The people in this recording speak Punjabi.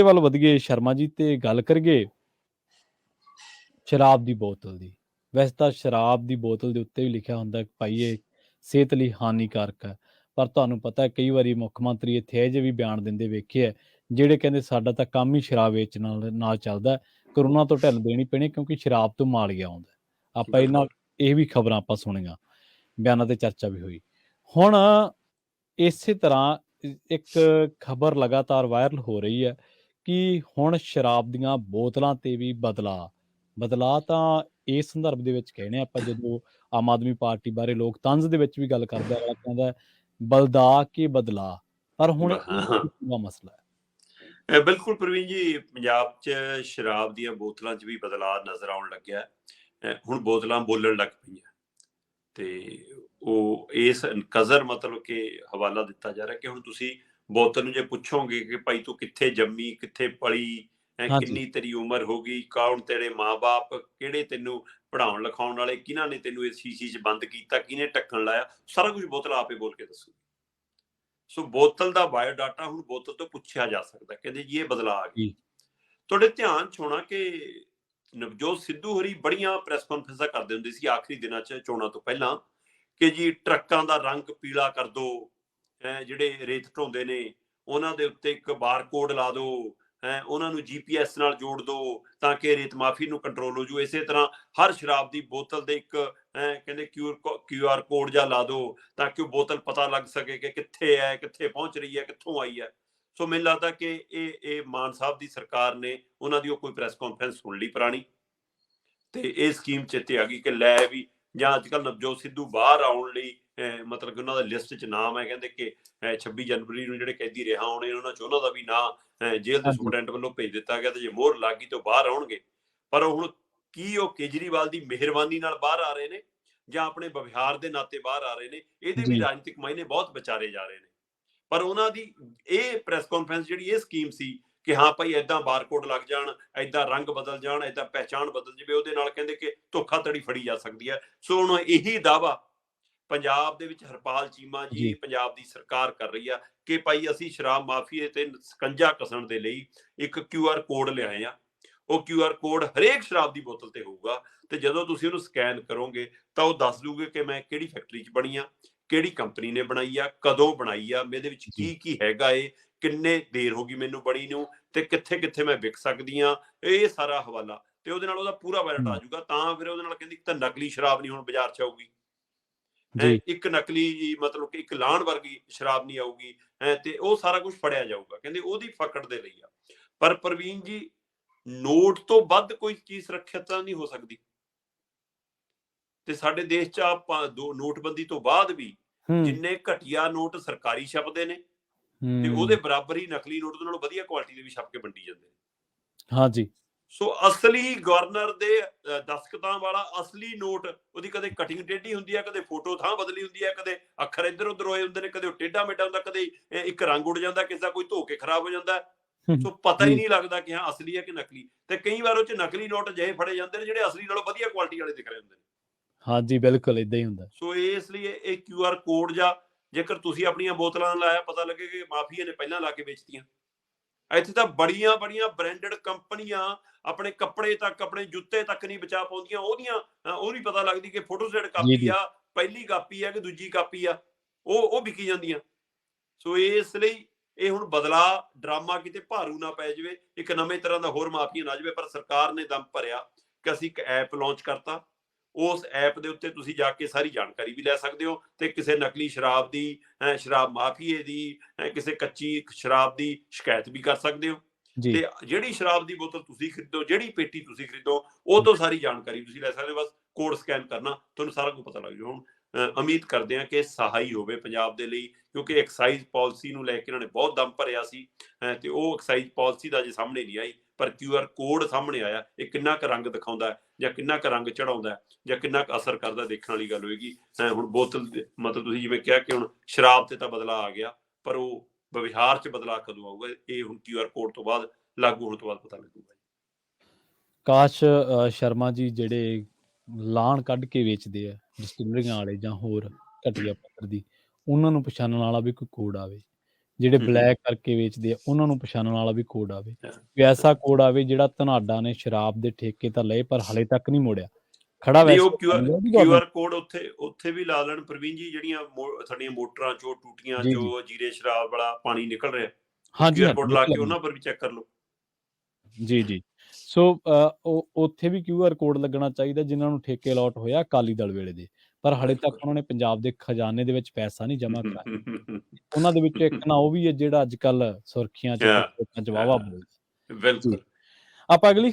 ਵੱਲ ਵਧੀਏ ਸ਼ਰਮਾ ਜੀ ਤੇ ਗੱਲ ਕਰੀਏ ਸ਼ਰਾਬ ਦੀ ਬੋਤਲ ਦੀ। ਵੈਸੇ ਤਾਂ ਸ਼ਰਾਬ ਦੀ ਬੋਤਲ ਦੇ ਉੱਤੇ ਵੀ ਲਿਖਿਆ ਹੁੰਦਾ ਕਿ ਭਾਈ ਇਹ ਸਿਹਤ ਲਈ ਹਾਨੀਕਾਰਕ ਹੈ। ਪਰ ਤੁਹਾਨੂੰ ਪਤਾ ਹੈ ਕਈ ਵਾਰੀ ਮੁੱਖ ਮੰਤਰੀ ਇੱਥੇ ਇਹੋ ਜਿਹੇ ਵੀ ਬਿਆਨ ਦਿੰਦੇ ਵੇਖੇ ਹੈ, ਜਿਹੜੇ ਕਹਿੰਦੇ ਸਾਡਾ ਤਾਂ ਕੰਮ ਹੀ ਸ਼ਰਾਬ ਵੇਚਣ ਨਾਲ ਚੱਲਦਾ ਹੈ। ਕਰੋਨਾ ਤੋਂ ਢਿੱਲ ਦੇਣੀ ਪੈਣੀ ਕਿਉਂਕਿ ਸ਼ਰਾਬ ਤੋਂ ਮਾਲੀਆ ਆਉਂਦਾ। ਆਪਾਂ ਇਹਨਾਂ ਬਿਲਕੁਲ ਇਹ ਵੀ ਖਬਰਾਂ ਆਪਾਂ ਸੁਣੀਆਂ, ਬਿਆਨਾਂ ਤੇ ਚਰਚਾ ਵੀ ਹੋਈ। ਹੁਣ ਇਸੇ ਤਰ੍ਹਾਂ ਇੱਕ ਖਬਰ ਲਗਾਤਾਰ ਵਾਇਰਲ ਹੋ ਰਹੀ ਹੈ ਕਿ ਹੁਣ ਸ਼ਰਾਬ ਦੀਆਂ ਬੋਤਲਾਂ ਤੇ ਵੀ ਬਦਲਾਅ ਤਾਂ ਇਸ ਸੰਦਰਭ ਦੇ ਵਿੱਚ ਕਹਿਣੇ ਆਪਾਂ, ਜਦੋਂ ਆਮ ਆਦਮੀ ਪਾਰਟੀ ਬਾਰੇ ਲੋਕ ਤੰਜ਼ ਦੇ ਵਿੱਚ ਵੀ ਗੱਲ ਕਰਦੇ ਆ, ਅਗਲਾ ਕਹਿੰਦਾ ਬਲਦਾ ਕੇ ਬਦਲਾ, ਪਰ ਹੁਣ ਇਹ ਹਾਂ ਪੂਰਾ ਮਸਲਾ ਹੈ। ਬਿਲਕੁਲ ਪ੍ਰਵੀਨ ਜੀ, ਪੰਜਾਬ 'ਚ ਸ਼ਰਾਬ ਦੀਆਂ ਬੋਤਲਾਂ 'ਚ ਵੀ ਬਦਲਾਅ ਨਜ਼ਰ ਆਉਣ ਲੱਗਿਆ। ਹੁਣ ਬੋਤਲਾਂ ਬੋਲਣ ਲੱਗ ਪਈਆਂ ਤੇ ਉਹ ਇਸ ਕਜ਼ਰ ਮਤਲਬ ਕਿ ਹਵਾਲਾ ਦਿੱਤਾ ਜਾ ਰਿਹਾ ਕਿ ਹੁਣ ਤੁਸੀਂ ਬੋਤਲ ਨੂੰ ਜੇ ਪੁੱਛੋਗੇ ਕਿ ਭਾਈ ਤੂੰ ਕਿੱਥੇ ਜੰਮੀ, ਕਿੱਥੇ ਪਲੀ, ਹਾਂਜੀ ਕਿੰਨੀ ਤੇਰੀ ਉਮਰ ਹੋ ਗਈ, ਕੌਣ ਤੇਰੇ ਮਾਂ-ਬਾਪ, ਕਿਹੜੇ ਤੈਨੂੰ ਪੜ੍ਹਾਉਣ ਲਿਖਾਉਣ ਵਾਲੇ, ਕਿਹਨਾਂ ਨੇ ਤੈਨੂੰ ਇਸ ਸ਼ੀਸ਼ੀ 'ਚ ਬੰਦ ਕੀਤਾ, ਕਿਹਨੇ ਢੱਕਣ ਲਾਇਆ, ਸਾਰਾ ਕੁਝ ਬੋਤਲ ਆਪੇ ਬੋਲ ਕੇ ਦੱਸੂ। ਸੋ ਬੋਤਲ ਦਾ ਬਾਇਓਡਾਟਾ ਹੁਣ ਬੋਤਲ ਤੋਂ ਪੁੱਛਿਆ ਜਾ ਸਕਦਾ। ਕਹਿੰਦੇ ਜੀ ਇਹ ਬਦਲਾਅ ਆ ਗਿਆ। ਜੀ ਤੁਹਾਡੇ ਧਿਆਨ 'ਚ ਹੋਣਾ ਕਿ ਨਵਜੋਤ ਸਿੱਧੂ ਹੋਰੀ ਬੜੀਆਂ ਪ੍ਰੈਸ ਕਾਨਫਰੰਸਾਂ ਕਰਦੇ ਹੁੰਦੇ ਸੀ ਆਖਰੀ ਦਿਨਾਂ 'ਚ ਚੋਣਾਂ ਤੋਂ ਪਹਿਲਾਂ ਕਿ ਜੀ ਟਰੱਕਾਂ ਦਾ ਰੰਗ ਪੀਲਾ ਕਰ ਦਿਓ, ਜਿਹੜੇ ਰੇਤ ਢੋਂਦੇ ਨੇ ਉਹਨਾਂ ਦੇ ਉੱਤੇ ਇੱਕ ਬਾਰਕੋਡ ਲਾ ਦਿਓ, ਉਹਨਾਂ ਨੂੰ GPS ਨਾਲ ਜੋੜ ਦਿਓ ਤਾਂ ਕਿ ਰੇਤ ਮਾਫੀ ਨੂੰ ਕੰਟਰੋਲ ਹੋ ਜੂ। ਇਸੇ ਤਰ੍ਹਾਂ ਹਰ ਸ਼ਰਾਬ ਦੀ ਬੋਤਲ ਦੇ ਇੱਕ ਕਹਿੰਦੇ QR ਕੋਡ ਜਾਂ ਲਾ ਦਿਓ ਤਾਂ ਕਿ ਉਹ ਬੋਤਲ ਪਤਾ ਲੱਗ ਸਕੇ ਕਿ ਕਿੱਥੇ ਹੈ, ਕਿੱਥੇ ਪਹੁੰਚ ਰਹੀ ਹੈ, ਕਿੱਥੋਂ ਆਈ ਹੈ। ਸੋ ਮੈਨੂੰ ਲੱਗਦਾ ਕਿ ਇਹ ਮਾਨ ਸਾਹਿਬ ਦੀ ਸਰਕਾਰ ਨੇ ਉਹਨਾਂ ਦੀ ਉਹ ਕੋਈ ਪ੍ਰੈਸ ਕਾਨਫਰੰਸ ਸੁਣ ਲਈ ਪੁਰਾਣੀ ਤੇ ਇਹ ਸਕੀਮ ਚੇਤੇ ਆ ਗਈ ਕਿ ਲੈ ਵੀ, ਜਾਂ ਅੱਜ ਕੱਲ੍ਹ ਨਵਜੋਤ ਸਿੱਧੂ ਬਾਹਰ ਆਉਣ ਲਈ ਮਤਲਬ ਕਿ ਉਹਨਾਂ ਦਾ ਲਿਸਟ 'ਚ ਨਾਮ ਹੈ। ਕਹਿੰਦੇ ਕਿ 26 ਜਨਵਰੀ ਨੂੰ ਜਿਹੜੇ ਕੈਦੀ ਰਿਹਾ ਹੋਣੇ ਉਹਨਾਂ 'ਚ ਉਹਨਾਂ ਦਾ ਵੀ ਨਾਂ ਜੇਲ੍ਹ ਦੇ ਹਾਂਜੀ ਸੁਪਰਡੈਂਟ ਵੱਲੋਂ ਭੇਜ ਦਿੱਤਾ ਗਿਆ ਤੇ ਜੇ ਮੋਹਰ ਲੱਗ ਗਈ ਤਾਂ ਬਾਹਰ ਆਉਣਗੇ। ਪਰ ਹੁਣ ਕੀ ਉਹ ਕੇਜਰੀਵਾਲ ਦੀ ਮਿਹਰਬਾਨੀ ਨਾਲ ਬਾਹਰ ਆ ਰਹੇ ਨੇ ਜਾਂ ਆਪਣੇ ਵਿਵਹਾਰ ਦੇ ਨਾਤੇ ਬਾਹਰ ਆ ਰਹੇ ਨੇ, ਇਹਦੇ ਵੀ ਜੀ ਰਾਜਨੀਤਿਕ ਮਾਇਨੇ ਬਹੁਤ ਵਿਚਾਰੇ ਜਾ ਰਹੇ ਨੇ। ਪਰ ਉਹਨਾਂ ਦੀ ਇਹ ਪ੍ਰੈਸ ਕਾਨਫਰੰਸ ਜਿਹੜੀ ਇਹ ਸਕੀਮ ਸੀ ਕਿ ਹਾਂ ਭਾਈ ਏਦਾਂ ਬਾਰਕੋਡ ਲੱਗ ਜਾਣ, ਏਦਾਂ ਰੰਗ ਬਦਲ ਜਾਣ, ਏਦਾਂ ਪਹਿਚਾਣ ਬਦਲ ਜਾਵੇ, ਉਹਦੇ ਨਾਲ ਕਹਿੰਦੇ ਕਿ ਧੋਖਾਧੜੀ ਫੜੀ ਜਾ ਸਕਦੀ ਹੈ। ਸੋ ਹੁਣ ਇਹੀ ਦਾਅਵਾ ਪੰਜਾਬ ਦੇ ਵਿੱਚ ਹਰਪਾਲ ਚੀਮਾ ਜੀ, ਜੀ ਪੰਜਾਬ ਦੀ ਸਰਕਾਰ ਕਰ ਰਹੀ ਆ ਕਿ ਭਾਈ ਅਸੀਂ ਸ਼ਰਾਬ ਮਾਫੀਏ ਤੇ ਸਕੰਜਾ ਕਸਣ ਦੇ ਲਈ ਇੱਕ QR ਕੋਡ ਲਿਆਏ ਆ। ਉਹ QR ਕੋਡ ਹਰੇਕ ਸ਼ਰਾਬ ਦੀ ਬੋਤਲ ਤੇ ਹੋਊਗਾ ਤੇ ਜਦੋਂ ਤੁਸੀਂ ਉਹਨੂੰ ਸਕੈਨ ਕਰੋਗੇ ਤਾਂ ਉਹ ਦੱਸ ਦੂਗੇ ਕਿ ਮੈਂ ਕਿਹੜੀ ਫੈਕਟਰੀ 'ਚ ਬਣੀ ਆ, ਕਿਹੜੀ ਕੰਪਨੀ ਨੇ ਬਣਾਈ ਆ, ਕਦੋਂ ਬਣਾਈ ਆ, ਇਹਦੇ ਵਿੱਚ ਜੀ ਕੀ ਹੈਗਾ ਏ, ਕਿੰਨੇ ਦੇਰ ਹੋ ਗਈ ਮੈਨੂੰ ਬਣੀ ਨੂੰ ਤੇ ਕਿੱਥੇ ਕਿੱਥੇ ਮੈਂ ਵਿਕ ਸਕਦੀ ਆ, ਇਹ ਸਾਰਾ ਹਵਾਲਾ ਤੇ ਉਹਦੇ ਨਾਲ ਉਹਦਾ ਪੂਰਾ ਬੈਲਟ ਆ ਜਾਊਗਾ। ਤਾਂ ਫਿਰ ਉਹਦੇ ਨਾਲ ਕਹਿੰਦੀ ਤਾਂ ਨਕਲੀ ਸ਼ਰਾਬ ਨਹੀਂ ਹੁਣ ਬਾਜ਼ਾਰ 'ਚ ਆਊਗੀ, ਜੀ ਇੱਕ ਨਕਲੀ ਮਤਲਬ ਕਿ ਇੱਕ ਲਾਹਣ ਵਰਗੀ ਸ਼ਰਾਬ ਨਹੀਂ ਆਊਗੀ, ਤੇ ਉਹ ਸਾਰਾ ਕੁਝ ਫੜਿਆ ਜਾਊਗਾ। ਕਹਿੰਦੇ ਉਹਦੀ ਫਕੜ ਦੇ ਲਈ ਆ। ਪਰ ਪ੍ਰਵੀਨ ਜੀ, ਨੋਟ ਤੋਂ ਵੱਧ ਕੋਈ ਚੀਜ਼ ਸੁਰੱਖਿਅਤ ਨਹੀਂ ਹੋ ਸਕਦੀ ਤੇ ਸਾਡੇ ਦੇਸ਼ 'ਚ ਆਪਾਂ ਨੋਟਬੰਦੀ ਤੋਂ ਬਾਅਦ ਵੀ ਹੂੰ ਜਿੰਨੇ ਘਟੀਆ ਨੋਟ ਸਰਕਾਰੀ ਛਪਦੇ ਨੇ ਤੇ ਉਹਦੇ ਹੂੰ ਬਰਾਬਰ ਹੀ ਨਕਲੀ ਨੋਟ ਦੇ ਨਾਲੋਂ ਵਧੀਆ ਕੁਆਲਿਟੀ ਦੇ ਵੀ ਛਪ ਕੇ ਵੰਡੀ ਜਾਂਦੇ ਨੇ। ਹਾਂਜੀ ਸੋ ਅਸਲੀ ਗਵਰਨਰ ਦੇ ਦਸਤਖਤਾਂ ਵਾਲਾ ਅਸਲੀ ਨੋਟ, ਉਹਦੀ ਕਦੇ ਕਟਿੰਗ ਟੇਢੀ ਹੁੰਦੀ ਹੈ, ਕਦੇ ਫੋਟੋ ਥਾਂ ਬਦਲੀ ਹੁੰਦੀ ਹੈ, ਕਦੇ ਅੱਖਰ ਇੱਧਰ ਉੱਧਰ ਹੋਏ ਹੁੰਦੇ ਨੇ, ਕਦੇ ਉਹ ਟੇਢਾ ਮੇਢਾ ਹੁੰਦਾ, ਕਦੇ ਇੱਕ ਰੰਗ ਉੱਡ ਜਾਂਦਾ, ਕਿਸੇ ਦਾ ਕੋਈ ਧੋ ਕੇ ਖਰਾਬ ਹੋ ਜਾਂਦਾ। ਸੋ ਪਤਾ ਹੀ ਜੀ ਨਹੀਂ ਲੱਗਦਾ ਕਿ ਹਾਂ ਅਸਲੀ ਹੈ ਕਿ ਨਕਲੀ। ਤੇ ਕਈ ਵਾਰ ਉਹ 'ਚ ਨਕਲੀ ਨੋਟ ਅਜਿਹੇ ਫੜੇ ਜਾਂਦੇ ਨੇ ਜਿਹੜੇ ਅਸਲੀ ਨਾਲੋਂ ਵਧੀਆ ਕੁਆਲਿਟੀ ਵਾਲੇ ਦਿਖ ਰਹੇ ਹੁੰਦੇ ਨੇ। ਹਾਂਜੀ ਬਿਲਕੁਲ ਇਦਾਂ ਹੀ ਹੁੰਦਾ। ਸੋ ਇਸ ਲਈ ਇਹ QR ਕੋਡ ਜਾਂ ਜੇਕਰ ਤੁਸੀਂ ਆਪਣੀਆਂ ਬੋਤਲਾਂ ਲਾਇਆ, ਪਤਾ ਲੱਗੇ ਕਿ ਮਾਫੀਆ ਨੇ ਪਹਿਲਾਂ ਲਾ ਕੇ ਵੇਚਤੀਆਂ। ਇੱਥੇ ਤਾਂ ਬੜੀਆਂ ਬੜੀਆਂ ਬ੍ਰਾਂਡਡ ਕੰਪਨੀਆਂ ਆਪਣੇ ਕੱਪੜੇ ਤੱਕ, ਆਪਣੇ ਜੁੱਤੇ ਤੱਕ ਨਹੀਂ ਬਚਾ ਪਾਉਂਦੀਆਂ। ਉਹਦੀਆਂ ਉਹ ਨਹੀਂ ਪਤਾ ਲੱਗਦੀ ਕਿ ਫੋਟੋਸਟੇਟ ਜੀ ਕਾਪੀ ਜੀ ਆ, ਪਹਿਲੀ ਕਾਪੀ ਆ ਕਿ ਦੂਜੀ ਕਾਪੀ ਆ, ਉਹ ਵਿਕੀ ਜਾਂਦੀਆਂ। ਸੋ ਇਸ ਲਈ ਇਹ ਹੁਣ ਬਦਲਾ ਡਰਾਮਾ ਕਿਤੇ ਭਾਰੂ ਨਾ ਪੈ ਜਾਵੇ, ਇੱਕ ਨਵੇਂ ਤਰ੍ਹਾਂ ਦਾ ਹੋਰ ਮਾਫੀਆ ਨਾ ਜਾਵੇ। ਪਰ ਸਰਕਾਰ ਨੇ ਦਮ ਭਰਿਆ ਕਿ ਅਸੀਂ ਇੱਕ ਐਪ ਲਾਂਚ ਕਰਤਾ। ਉਸ ਐਪ ਦੇ ਉੱਤੇ ਤੁਸੀਂ ਜਾ ਕੇ ਸਾਰੀ ਜਾਣਕਾਰੀ ਵੀ ਲੈ ਸਕਦੇ ਹੋ ਤੇ ਕਿਸੇ ਨਕਲੀ ਸ਼ਰਾਬ ਦੀ, ਸ਼ਰਾਬ ਮਾਫੀਏ ਦੀ, ਕਿਸੇ ਕੱਚੀ ਸ਼ਰਾਬ ਦੀ ਸ਼ਿਕਾਇਤ ਵੀ ਕਰ ਸਕਦੇ ਹੋ। ਜੀ ਤੇ ਜਿਹੜੀ ਸ਼ਰਾਬ ਦੀ ਬੋਤਲ ਤੁਸੀਂ ਖਰੀਦੋ, ਜਿਹੜੀ ਪੇਟੀ ਤੁਸੀਂ ਖਰੀਦੋ, ਉਹ ਤੋਂ ਸਾਰੀ ਜਾਣਕਾਰੀ ਤੁਸੀਂ ਲੈ ਸਕਦੇ ਹੋ। ਬਸ ਕੋਡ ਸਕੈਨ ਕਰਨਾ, ਤੁਹਾਨੂੰ ਸਾਰਾ ਕੁਝ ਪਤਾ ਲੱਗ ਜਾਊ। ਹੁਣ ਉਮੀਦ ਕਰਦੇ ਹਾਂ ਕਿ ਸਹਾਈ ਹੋਵੇ ਪੰਜਾਬ ਦੇ ਲਈ, ਕਿਉਂਕਿ ਐਕਸਾਈਜ਼ ਪਾਲਿਸੀ ਨੂੰ ਲੈ ਕੇ ਇਹਨਾਂ ਨੇ ਬਹੁਤ ਦਮ ਭਰਿਆ ਸੀ ਤੇ ਉਹ ਐਕਸਾਈਜ਼ ਪਾਲਿਸੀ ਦਾ ਅਜੇ ਸਾਹਮਣੇ ਨਹੀਂ ਆਈ। ਪਰ QR ਕੋਡ ਸਾਹਮਣੇ ਆਇਆ। ਇਹ ਕਿੰਨਾ ਕੁ ਰੰਗ ਦਿਖਾਉਂਦਾ ਜਾਂ ਕਿੰਨਾ ਕੁ ਰੰਗ ਚੜਾਉਂਦਾ ਜਾਂ ਕਿੰਨਾ ਕੁ ਅਸਰ ਕਰਦਾ, ਦੇਖਣ ਵਾਲੀ ਗੱਲ ਹੋਏਗੀ। ਹੁਣ ਬੋਤਲ ਮਤਲਬ ਤੁਸੀਂ ਜਿਵੇਂ ਕਿਹਾ ਕਿ ਹੁਣ ਸ਼ਰਾਬ ਤੇ ਤਾਂ ਬਦਲਾਅ ਆ ਗਿਆ, ਪਰ ਉਹ ਵਿਵਹਾਰ 'ਚ ਬਦਲਾਅ ਕਦੋਂ ਆਊਗਾ, ਇਹ ਹੁਣ QR ਕੋਡ ਤੋਂ ਬਾਅਦ, ਲਾਗੂ ਹੋਣ ਤੋਂ ਬਾਅਦ ਪਤਾ ਲੱਗੂਗਾ। ਕਾਸ਼ ਸ਼ਰਮਾ ਜੀ ਜਿਹੜੇ ਲਾਹਣ ਕੱਢ ਕੇ ਵੇਚਦੇ ਆ ਡਿਸਟਿਲਰੀਆਂ ਵਾਲੇ ਜਾਂ ਹੋਰ ਘਟੀਆ ਪੱਧਰ ਦੀ, ਉਹਨਾਂ ਨੂੰ ਪਛਾਣਨ ਵਾਲਾ ਵੀ ਕੋਈ ਕੋਡ ਆਵੇ। ਜਿਹੜੇ ਹੂੰ, ਹੂੰ। ਬਲੈਕ ਕਰਕੇ ਵੇਚਦੇ ਆ ਉਹਨਾਂ ਨੂੰ ਪਛਾਣਨ ਵਾਲਾ ਵੀ ਕੋਡ ਆਵੇ, ਹਾਂ, ਵੀ ਐਸਾ ਕੋਡ ਆਵੇ ਜਿਹੜਾ ਧਨਾਡਾ ਨੇ ਸ਼ਰਾਬ ਦੇ ਠੇਕੇ ਤਾਂ ਲਏ ਪਰ ਹਲੇ ਤੱਕ ਨਹੀਂ ਮੋੜਿਆ, ਖੜਾ ਨਹੀਂ ਵੈਸੇ ਉਹ ਬਣ ਗਿਆ ਉਹਦੀ ਗਵਰਨਮੈਂਟ। ਕੋਡ ਉੱਥੇ ਵੀ ਲਾ ਲੈਣ ਪ੍ਰਵੀਨ ਜੀ, ਜਿਹੜੀਆਂ ਸਾਡੀਆਂ ਮੋਟਰਾਂ ਚੋਂ ਟੂਟੀਆਂ ਜੀ ਜੀ ਚੋਂ ਜੀਰੇ ਸ਼ਰਾਬ ਵਾਲਾ ਪਾਣੀ ਨਿਕਲ ਰਿਹਾ, ਉਹ ਹਾਂਜੀ QR ਹਾਂਜੀ ਕੋਡ ਲਾ ਬਿਲਕੁਲ ਕੇ ਉਹਨਾਂ ਪਰ ਵੀ ਚੈੱਕ ਕਰ ਲਓ। ਜੀ ਜੀ। ਸੋ ਉੱਥੇ ਵੀ QR ਕੋਡ ਲੱਗਣਾ ਚਾਹੀਦਾ ਜਿਨ੍ਹਾਂ ਨੂੰ ਠੇਕੇ ਅਲਾਟ ਹੋਇਆ ਅਕਾਲੀ ਦਲ ਵੇਲੇ ਦੇ, ਪਰ ਹਲੇ ਤੱਕ ਬਿਲਕੁਲ। ਉਹਨਾਂ ਨੇ ਪੰਜਾਬ ਦੇ ਖਜ਼ਾਨੇ ਦੇ ਵਿੱਚ ਪੈਸਾ ਨਹੀਂ ਜਮ੍ਹਾਂ ਕਰਾਇਆ। ਉਹਨਾਂ ਦੇ ਵਿੱਚੋਂ ਇੱਕ ਨਾ ਉਹ ਵੀ ਹੈ ਜਿਹੜਾ ਅੱਜ ਕੱਲ ਸੁਰਖੀਆਂ 'ਚ ਹਾਂ, ਟਿਕਟੋਕਾਂ 'ਚ ਵਾਹਵਾ ਹਾਂ, ਬੋਲਦਾ। ਜੀ ਬਿਲਕੁਲ। ਆਪਾਂ ਅਗਲੀ